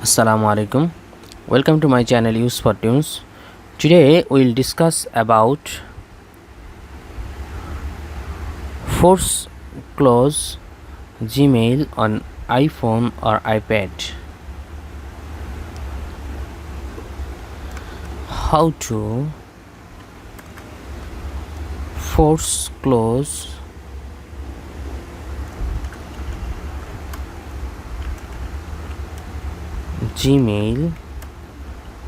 Assalamu alaikum. Welcome to my channel Use for Tunes. Today we'll discuss about force close Gmail on iPhone or iPad. How to force close Gmail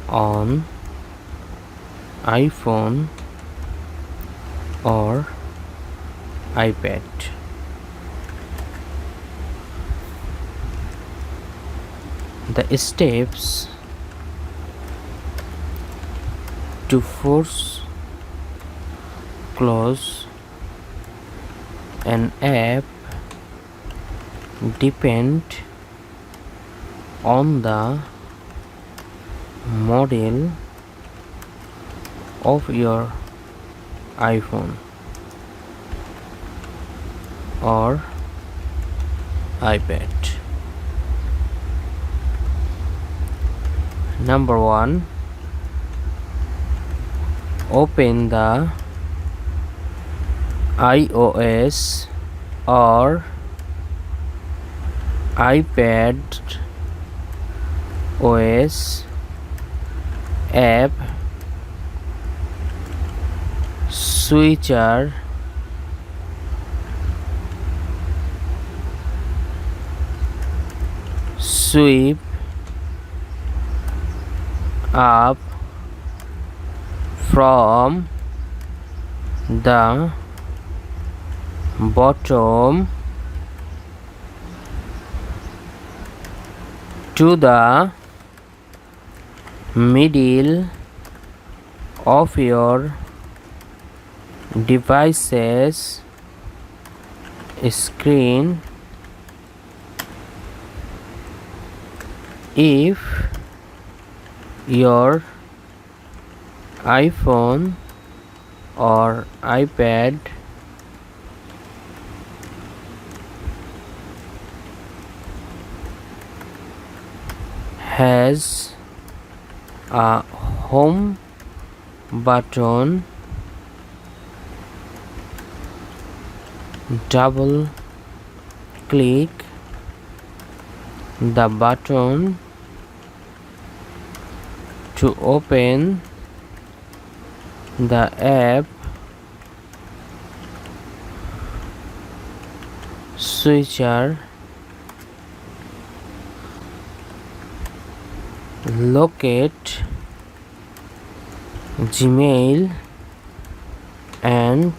on iPhone or iPad. The steps to force close an app depend on the model of your iPhone or iPad. Number 1, open the iOS or iPadOS app switcher sweep up from the bottom to the middle of your device's screen. If your iPhone or iPad has a home button, double click the button to open the app switcher. Locate Gmail and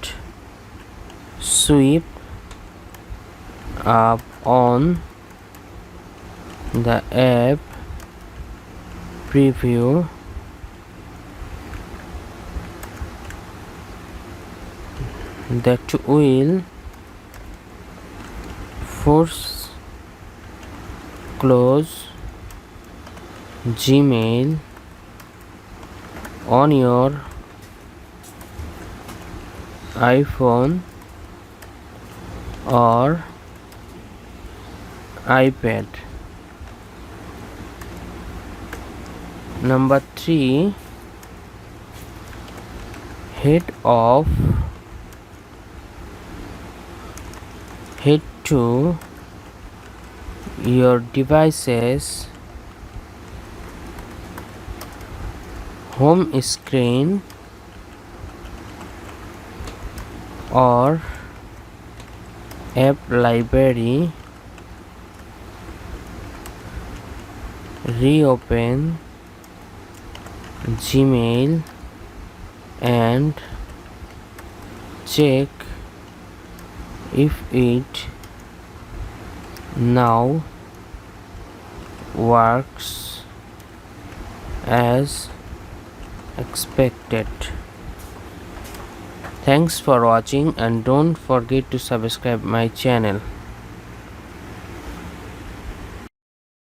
sweep up on the app preview. That will force close Gmail on your iPhone or iPad. Number 3, head to your device's home screen or app library. Reopen Gmail and check if it now works as expected. Thanks for watching and don't forget to subscribe my channel.